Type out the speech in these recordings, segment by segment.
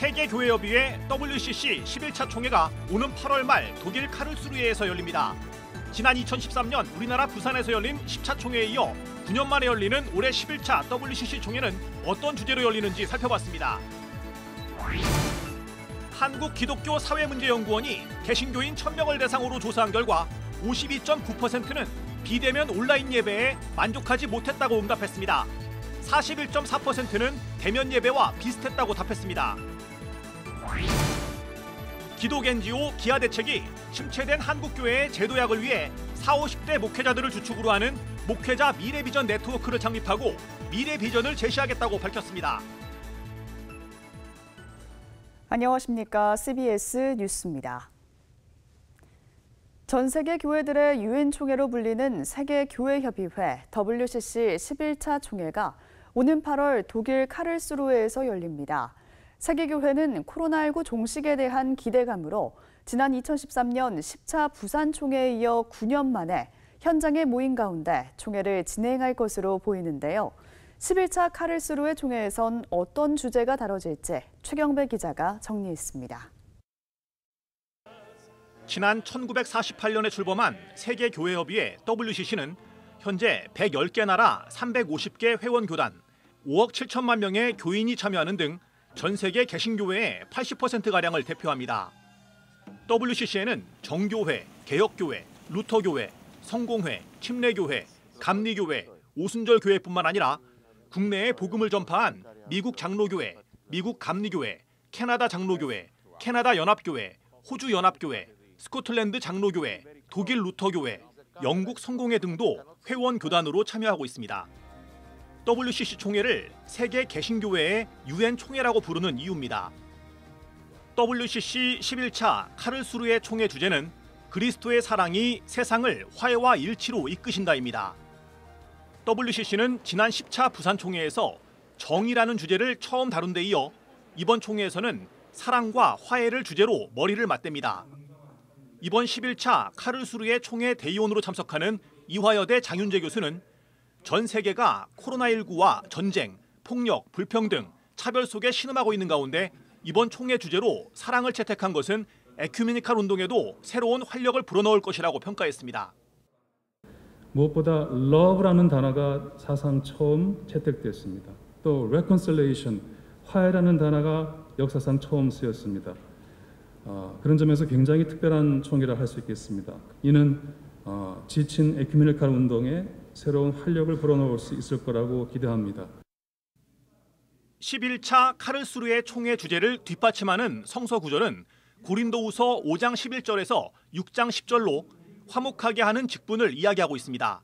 세계교회협의회 WCC 11차 총회가 오는 8월 말 독일 카를스루헤에서 열립니다. 지난 2013년 우리나라 부산에서 열린 10차 총회에 이어 9년 만에 열리는 올해 11차 WCC 총회는 어떤 주제로 열리는지 살펴봤습니다. 한국기독교사회문제연구원이 개신교인 1000명을 대상으로 조사한 결과 52.9%는 비대면 온라인 예배에 만족하지 못했다고 응답했습니다. 41.4%는 대면 예배와 비슷했다고 답했습니다. 기독 NGO 기아대책이 침체된 한국교회의 제도약을 위해 40, 50대 목회자들을 주축으로 하는 목회자 미래비전 네트워크를 창립하고 미래비전을 제시하겠다고 밝혔습니다. 안녕하십니까. CBS 뉴스입니다. 전 세계 교회들의 유엔 총회로 불리는 세계교회협의회 WCC 11차 총회가 오는 8월 독일 카를스루헤에서 열립니다. 세계교회는 코로나19 종식에 대한 기대감으로 지난 2013년 10차 부산 총회에 이어 9년 만에 현장에 모인 가운데 총회를 진행할 것으로 보이는데요. 11차 카를스루헤 총회에선 어떤 주제가 다뤄질지 최경배 기자가 정리했습니다. 지난 1948년에 출범한 세계교회협의회 WCC는 현재 110개 나라 350개 회원교단, 5억 7천만 명의 교인이 참여하는 등 전 세계 개신교회의 80%가량을 대표합니다. WCC에는 정교회, 개혁교회, 루터교회, 성공회, 침례교회, 감리교회, 오순절교회뿐만 아니라 국내에 복음을 전파한 미국 장로교회, 미국 감리교회, 캐나다 장로교회, 캐나다 연합교회, 호주 연합교회, 스코틀랜드 장로교회, 독일 루터교회, 영국 성공회 등도 회원 교단으로 참여하고 있습니다. WCC 총회를 세계 개신교회의 유엔 총회라고 부르는 이유입니다. WCC 11차 카를스루헤 총회 주제는 그리스도의 사랑이 세상을 화해와 일치로 이끄신다입니다. WCC는 지난 10차 부산 총회에서 정의라는 주제를 처음 다룬 데 이어 이번 총회에서는 사랑과 화해를 주제로 머리를 맞댑니다. 이번 11차 카를스루헤 총회 대의원으로 참석하는 이화여대 장윤재 교수는 전 세계가 코로나19와 전쟁, 폭력, 불평등, 차별 속에 신음하고 있는 가운데 이번 총회 주제로 사랑을 채택한 것은 에큐메니칼 운동에도 새로운 활력을 불어넣을 것이라고 평가했습니다. 무엇보다 love라는 단어가 사상 처음 채택됐습니다. 또 reconciliation, 화해라는 단어가 역사상 처음 쓰였습니다. 그런 점에서 굉장히 특별한 총회라 할 수 있겠습니다. 이는 지친 에큐메니칼 운동에 새로운 활력을 불어넣을 수 있을 거라고 기대합니다. 11차 카를스루헤 총회 주제를 뒷받침하는 성서 구절은 고린도후서 5장 11절에서 6장 10절로 화목하게 하는 직분을 이야기하고 있습니다.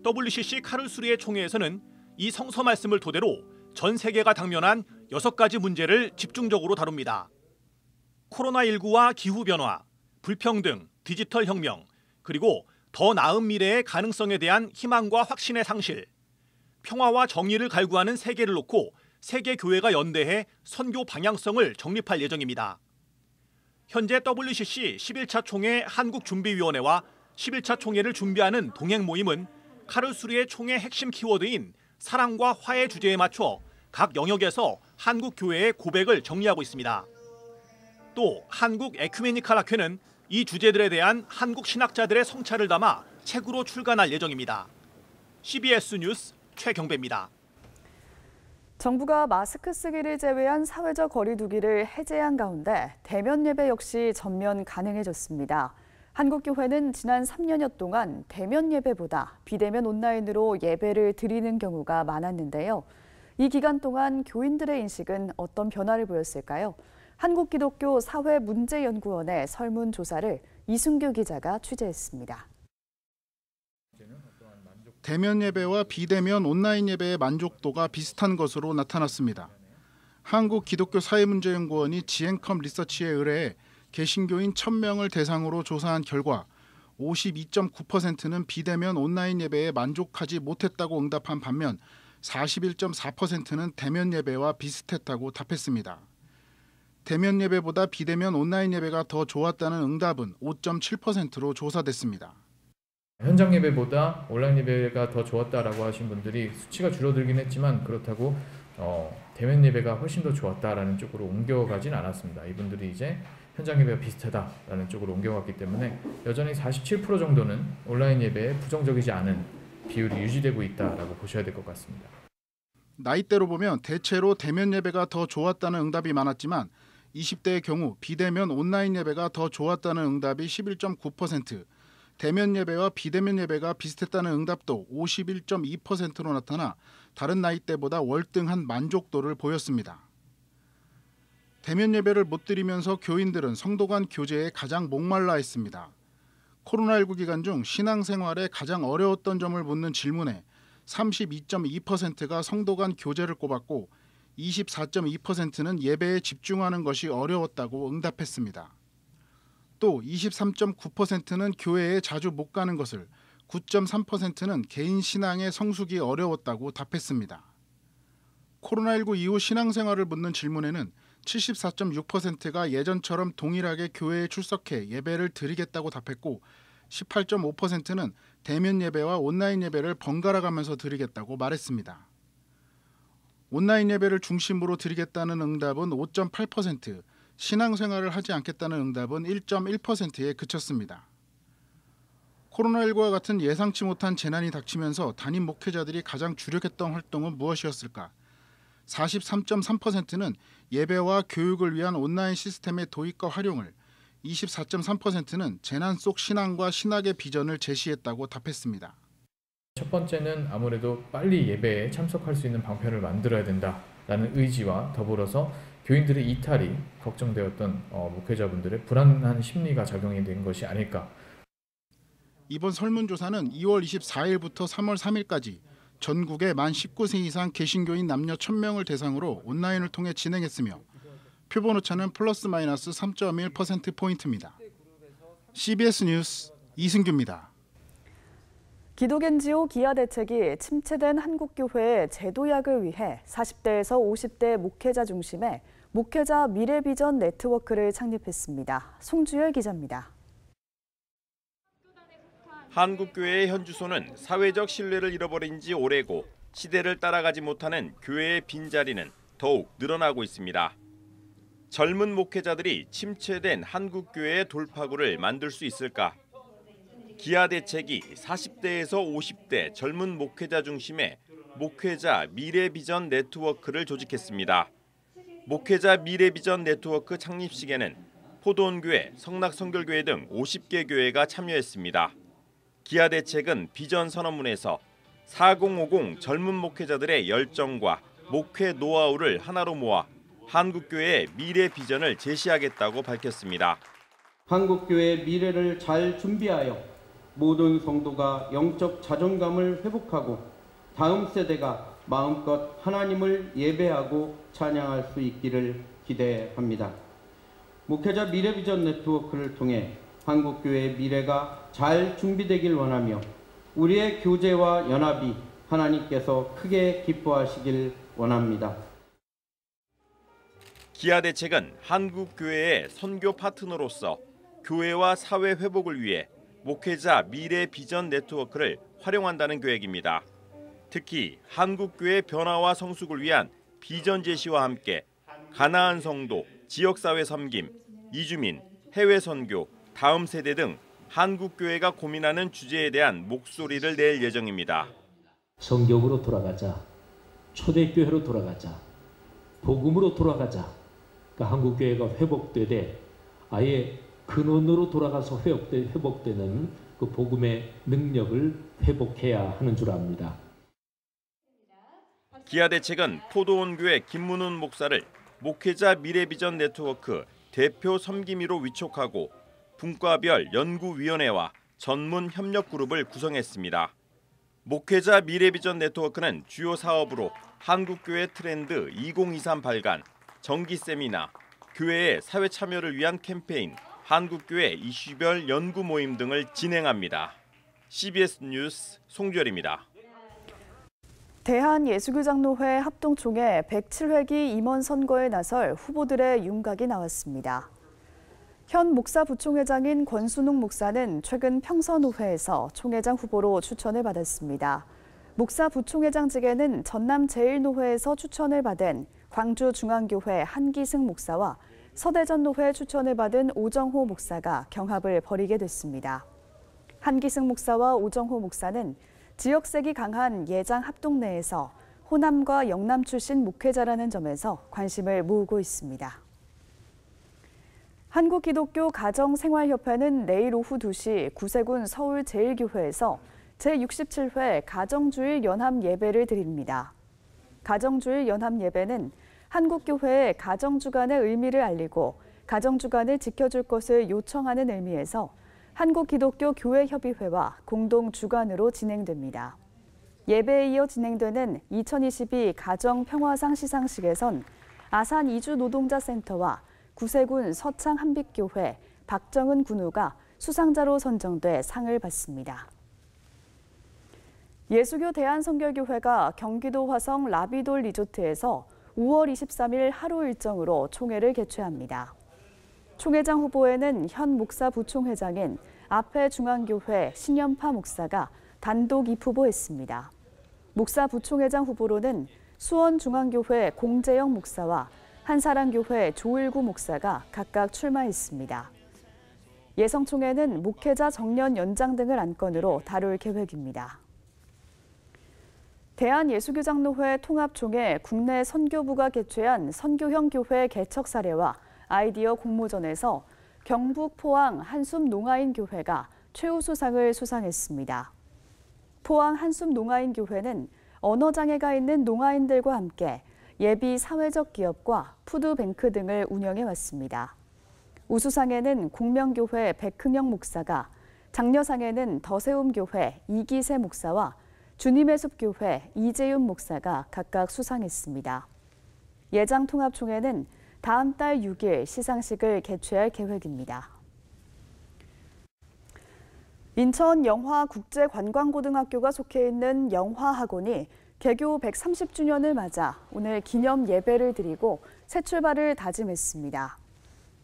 WCC 카를스루헤 총회에서는 이 성서 말씀을 토대로 전 세계가 당면한 6가지 문제를 집중적으로 다룹니다. 코로나19와 기후변화, 불평등, 디지털 혁명, 그리고 더 나은 미래의 가능성에 대한 희망과 확신의 상실, 평화와 정의를 갈구하는 세계를 놓고 세계교회가 연대해 선교 방향성을 정립할 예정입니다. 현재 WCC 11차 총회 한국준비위원회와 11차 총회를 준비하는 동행 모임은 카를스루헤 총회 핵심 키워드인 사랑과 화해 주제에 맞춰 각 영역에서 한국 교회의 고백을 정리하고 있습니다. 또 한국 에큐메니칼 학회는 이 주제들에 대한 한국 신학자들의 성찰을 담아 책으로 출간할 예정입니다. CBS 뉴스 최경배입니다. 정부가 마스크 쓰기를 제외한 사회적 거리 두기를 해제한 가운데 대면 예배 역시 전면 가능해졌습니다. 한국교회는 지난 3년여 동안 대면 예배보다 비대면 온라인으로 예배를 드리는 경우가 많았는데요. 이 기간 동안 교인들의 인식은 어떤 변화를 보였을까요? 한국기독교 사회문제연구원의 설문조사를 이순규 기자가 취재했습니다. 대면 예배와 비대면 온라인 예배의 만족도가 비슷한 것으로 나타났습니다. 한국기독교사회문제연구원이 지앤컴 리서치에 의뢰해 개신교인 1000명을 대상으로 조사한 결과 52.9%는 비대면 온라인 예배에 만족하지 못했다고 응답한 반면 41.4%는 대면 예배와 비슷했다고 답했습니다. 대면 예배보다 비대면 온라인 예배가 더 좋았다는 응답은 5.7%로 조사됐습니다. 현장 예배보다 온라인 예배가 더 좋았다라고 하신 분들이 수치가 줄어들긴 했지만 그렇다고 대면 예배가 훨씬 더 좋았다라는 쪽으로 옮겨가진 않았습니다. 이분들이 이제 현장 예배가 비슷하다라는 쪽으로 옮겨갔기 때문에 여전히 47% 정도는 온라인 예배에 부정적이지 않은 비율이 유지되고 있다라고 보셔야 될 것 같습니다. 나이대로 보면 대체로 대면 예배가 더 좋았다는 응답이 많았지만 20대의 경우 비대면 온라인 예배가 더 좋았다는 응답이 11.9%, 대면 예배와 비대면 예배가 비슷했다는 응답도 51.2%로 나타나 다른 나이대보다 월등한 만족도를 보였습니다. 대면 예배를 못 드리면서 교인들은 성도 간 교제에 가장 목말라 했습니다. 코로나19 기간 중 신앙생활에 가장 어려웠던 점을 묻는 질문에 32.2%가 성도 간 교제를 꼽았고 24.2%는 예배에 집중하는 것이 어려웠다고 응답했습니다. 또 23.9%는 교회에 자주 못 가는 것을, 9.3%는 개인 신앙의 성숙이 어려웠다고 답했습니다. 코로나19 이후 신앙생활을 묻는 질문에는 74.6%가 예전처럼 동일하게 교회에 출석해 예배를 드리겠다고 답했고 18.5%는 대면 예배와 온라인 예배를 번갈아 가면서 드리겠다고 말했습니다. 온라인 예배를 중심으로 드리겠다는 응답은 5.8%, 신앙생활을 하지 않겠다는 응답은 1.1%에 그쳤습니다. 코로나19와 같은 예상치 못한 재난이 닥치면서 담임 목회자들이 가장 주력했던 활동은 무엇이었을까? 43.3%는 예배와 교육을 위한 온라인 시스템의 도입과 활용을, 24.3%는 재난 속 신앙과 신학의 비전을 제시했다고 답했습니다. 첫 번째는 아무래도 빨리 예배에 참석할 수 있는 방편을 만들어야 된다라는 의지와 더불어서 교인들의 이탈이 걱정되었던 목회자분들의 불안한 심리가 작용이 된 것이 아닐까. 이번 설문조사는 2월 24일부터 3월 3일까지 전국의 만 19세 이상 개신교인 남녀 1000명을 대상으로 온라인을 통해 진행했으며 표본 오차는 플러스 마이너스 3.1%포인트입니다. CBS 뉴스 이승규입니다. 기독NGO 기아대책이 침체된 한국교회의 제도약을 위해 40대에서 50대 목회자 중심의 목회자 미래비전 네트워크를 창립했습니다. 송주열 기자입니다. 한국교회의 현 주소는 사회적 신뢰를 잃어버린 지 오래고 시대를 따라가지 못하는 교회의 빈자리는 더욱 늘어나고 있습니다. 젊은 목회자들이 침체된 한국교회의 돌파구를 만들 수 있을까? 기아대책이 40대에서 50대 젊은 목회자 중심의 목회자 미래비전 네트워크를 조직했습니다. 목회자 미래비전 네트워크 창립식에는 포도원교회, 성낙성결교회 등 50개 교회가 참여했습니다. 기아대책은 비전 선언문에서 4050 젊은 목회자들의 열정과 목회 노하우를 하나로 모아 한국교회의 미래 비전을 제시하겠다고 밝혔습니다. 한국교회의 미래를 잘 준비하여 모든 성도가 영적 자존감을 회복하고 다음 세대가 마음껏 하나님을 예배하고 찬양할 수 있기를 기대합니다. 목회자 미래비전 네트워크를 통해 한국교회의 미래가 잘 준비되길 원하며 우리의 교제와 연합이 하나님께서 크게 기뻐하시길 원합니다. 기아대책은 한국교회의 선교 파트너로서 교회와 사회 회복을 위해 목회자 미래 비전 네트워크를 활용한다는 계획입니다. 특히 한국교회 변화와 성숙을 위한 비전 제시와 함께 가나안 성도, 지역사회 섬김, 이주민, 해외 선교, 다음 세대 등 한국교회가 고민하는 주제에 대한 목소리를 낼 예정입니다. 성경으로 돌아가자, 초대교회로 돌아가자, 복음으로 돌아가자. 그러니까 한국교회가 회복되되 아예 근원으로 돌아가서 회복되는 그 복음의 능력을 회복해야 하는 줄 압니다. 기아대책은 포도원교회 김문훈 목사를 목회자 미래비전 네트워크 대표 섬김위로 위촉하고 분과별 연구위원회와 전문 협력그룹을 구성했습니다. 목회자 미래비전 네트워크는 주요 사업으로 한국교회 트렌드 2023 발간, 정기 세미나, 교회의 사회 참여를 위한 캠페인, 한국교회 이슈별 연구 모임 등을 진행합니다. CBS 뉴스 송주열입니다. 대한예수교장로회 합동총회 107회기 임원 선거에 나설 후보들의 윤곽이 나왔습니다. 현 목사 부총회장인 권순웅 목사는 최근 평선의회에서 총회장 후보로 추천을 받았습니다. 목사 부총회장직에는 전남제일노회에서 추천을 받은 광주중앙교회 한기승 목사와 서대전노회 추천을 받은 오정호 목사가 경합을 벌이게 됐습니다. 한기승 목사와 오정호 목사는 지역색이 강한 예장 합동 내에서 호남과 영남 출신 목회자라는 점에서 관심을 모으고 있습니다. 한국기독교 가정생활협회는 내일 오후 2시 구세군 서울제일교회에서 제67회 가정주일 연합 예배를 드립니다. 가정주일 연합 예배는 한국교회의 가정주간의 의미를 알리고 가정주간을 지켜줄 것을 요청하는 의미에서 한국기독교교회협의회와 공동주관으로 진행됩니다. 예배에 이어 진행되는 2022 가정평화상 시상식에선 아산 이주노동자센터와 구세군 서창 한빛교회 박정은 군우가 수상자로 선정돼 상을 받습니다. 예수교 대한성결교회가 경기도 화성 라비돌 리조트에서 5월 23일 하루 일정으로 총회를 개최합니다. 총회장 후보에는 현 목사 부총회장인 앞해중앙교회 신연파 목사가 단독 입후보했습니다. 목사 부총회장 후보로는 수원중앙교회 공재영 목사와 한사랑교회 조일구 목사가 각각 출마했습니다. 예성총회는 목회자 정년 연장 등을 안건으로 다룰 계획입니다. 대한예수교장로회 통합총회 국내 선교부가 개최한 선교형 교회 개척 사례와 아이디어 공모전에서 경북 포항 한숨 농아인 교회가 최우수상을 수상했습니다. 포항 한숨 농아인 교회는 언어장애가 있는 농아인들과 함께 예비 사회적 기업과 푸드뱅크 등을 운영해 왔습니다. 우수상에는 공명교회 백흥영 목사가, 장려상에는 더세움교회 이기세 목사와 주님의 숲교회 이재윤 목사가 각각 수상했습니다. 예장통합총회는 다음 달 6일 시상식을 개최할 계획입니다. 인천 영화국제관광고등학교가 속해 있는 영화학원이 개교 130주년을 맞아 오늘 기념 예배를 드리고 새 출발을 다짐했습니다.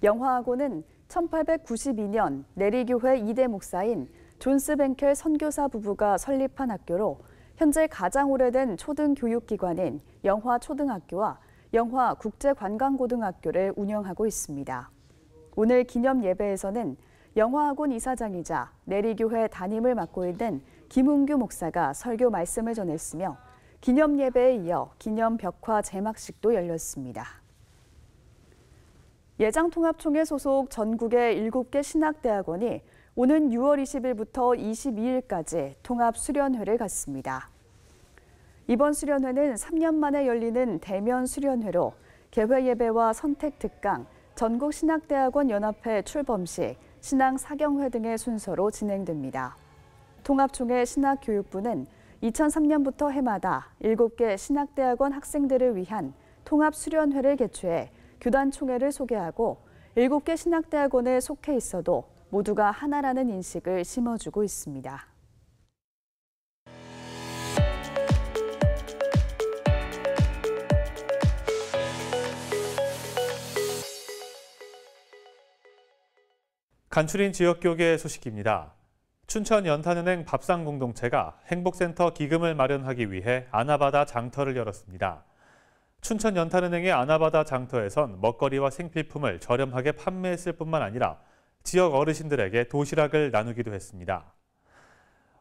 영화학원은 1892년 내리교회 2대 목사인 존스 벤켈 선교사 부부가 설립한 학교로 현재 가장 오래된 초등교육기관인 영화초등학교와 영화국제관광고등학교를 운영하고 있습니다. 오늘 기념 예배에서는 영화학원 이사장이자 내리교회 담임을 맡고 있는 김웅규 목사가 설교 말씀을 전했으며 기념 예배에 이어 기념 벽화 제막식도 열렸습니다. 예장통합총회 소속 전국의 7개 신학대학원이 오는 6월 20일부터 22일까지 통합수련회를 갖습니다. 이번 수련회는 3년 만에 열리는 대면 수련회로 개회예배와 선택특강, 전국신학대학원 연합회 출범식, 신앙사경회 등의 순서로 진행됩니다. 통합총회 신학교육부는 2003년부터 해마다 7개 신학대학원 학생들을 위한 통합수련회를 개최해 교단총회를 소개하고 7개 신학대학원에 속해 있어도 모두가 하나라는 인식을 심어주고 있습니다. 간추린 지역교계 소식입니다. 춘천 연탄은행 밥상공동체가 행복센터 기금을 마련하기 위해 아나바다 장터를 열었습니다. 춘천 연탄은행의 아나바다 장터에선 먹거리와 생필품을 저렴하게 판매했을 뿐만 아니라 지역 어르신들에게 도시락을 나누기도 했습니다.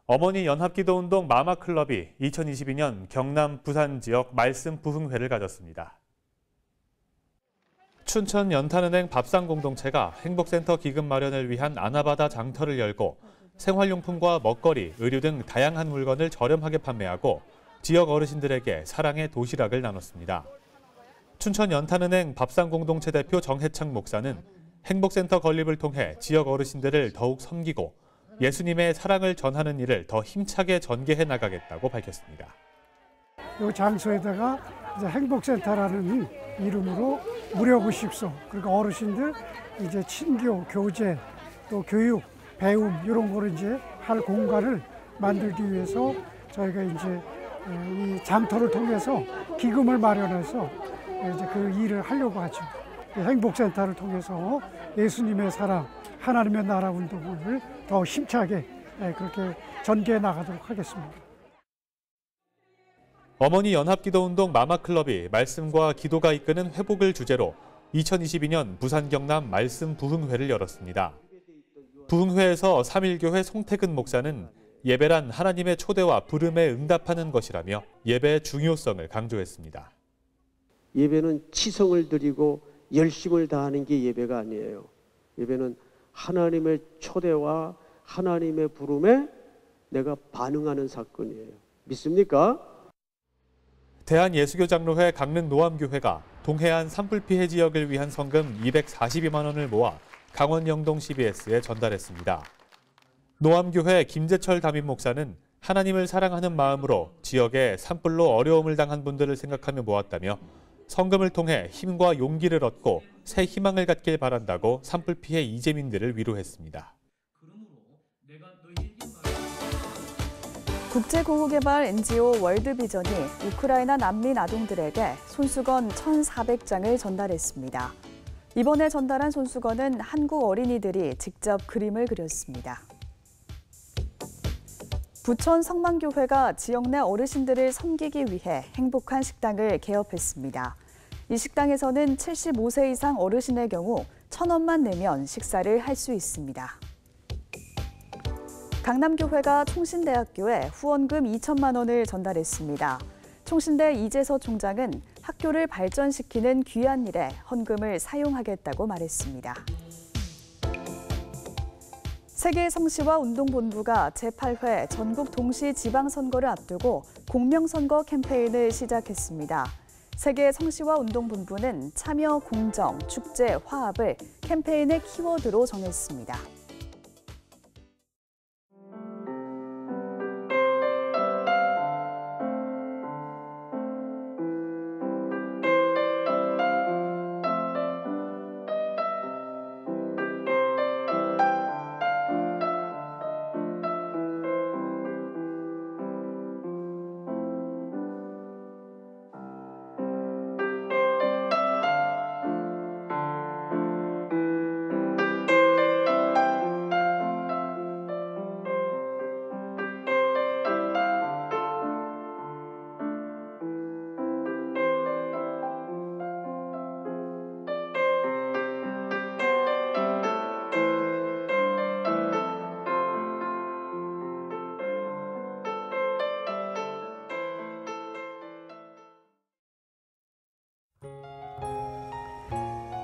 어머니 연합기도운동 마마클럽이 2022년 경남 부산 지역 말씀 부흥회를 가졌습니다. 춘천 연탄은행 밥상공동체가 행복센터 기금 마련을 위한 아나바다 장터를 열고 생활용품과 먹거리, 의류 등 다양한 물건을 저렴하게 판매하고 지역 어르신들에게 사랑의 도시락을 나눴습니다. 춘천 연탄은행 밥상공동체 대표 정해창 목사는 행복센터 건립을 통해 지역 어르신들을 더욱 섬기고 예수님의 사랑을 전하는 일을 더 힘차게 전개해 나가겠다고 밝혔습니다. 이 장소에다가 이제 행복센터라는 이름으로 무료 급식소, 그러니까 어르신들 이제 친교, 교제, 또 교육, 배움 이런 거를 이제 할 공간을 만들기 위해서 저희가 이제 이 장터를 통해서 기금을 마련해서 이제 그 일을 하려고 하죠. 행복센터를 통해서 예수님의 사랑, 하나님의 나라 운동을 더 힘차게 그렇게 전개해 나가도록 하겠습니다. 어머니 연합기도운동 마마클럽이 말씀과 기도가 이끄는 회복을 주제로 2022년 부산 경남 말씀 부흥회를 열었습니다. 부흥회에서 삼일교회 송태근 목사는 예배란 하나님의 초대와 부름에 응답하는 것이라며 예배의 중요성을 강조했습니다. 예배는 치성을 드리고 열심을 다하는 게 예배가 아니에요. 예배는 하나님의 초대와 하나님의 부름에 내가 반응하는 사건이에요. 믿습니까? 대한예수교장로회 강릉노암교회가 동해안 산불 피해 지역을 위한 성금 242만 원을 모아 강원 영동 CBS에 전달했습니다. 노암교회 김재철 담임 목사는 하나님을 사랑하는 마음으로 지역에 산불로 어려움을 당한 분들을 생각하며 모았다며 성금을 통해 힘과 용기를 얻고 새 희망을 갖길 바란다고 산불 피해 이재민들을 위로했습니다. 국제구호개발 NGO 월드비전이 우크라이나 난민 아동들에게 손수건 1,400장을 전달했습니다. 이번에 전달한 손수건은 한국 어린이들이 직접 그림을 그렸습니다. 부천 성만교회가 지역 내 어르신들을 섬기기 위해 행복한 식당을 개업했습니다. 이 식당에서는 75세 이상 어르신의 경우 1,000원만 내면 식사를 할 수 있습니다. 강남교회가 총신대학교에 후원금 2천만 원을 전달했습니다. 총신대 이재서 총장은 학교를 발전시키는 귀한 일에 헌금을 사용하겠다고 말했습니다. 세계성시와 운동본부가 제8회 전국 동시 지방선거를 앞두고 공명선거 캠페인을 시작했습니다. 세계성시와 운동본부는 참여, 공정, 축제, 화합을 캠페인의 키워드로 정했습니다.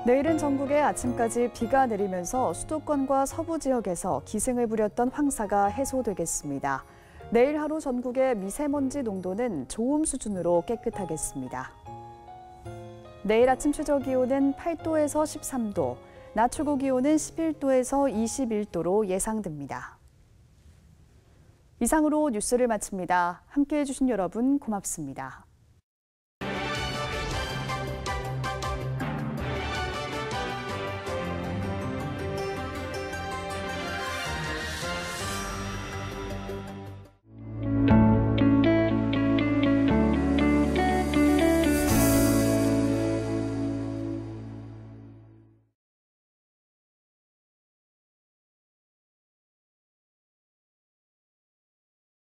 내일은 전국에 아침까지 비가 내리면서 수도권과 서부 지역에서 기승을 부렸던 황사가 해소되겠습니다. 내일 하루 전국의 미세먼지 농도는 좋음 수준으로 깨끗하겠습니다. 내일 아침 최저기온은 8도에서 13도, 낮 최고 기온은 11도에서 21도로 예상됩니다. 이상으로 뉴스를 마칩니다. 함께해 주신 여러분 고맙습니다.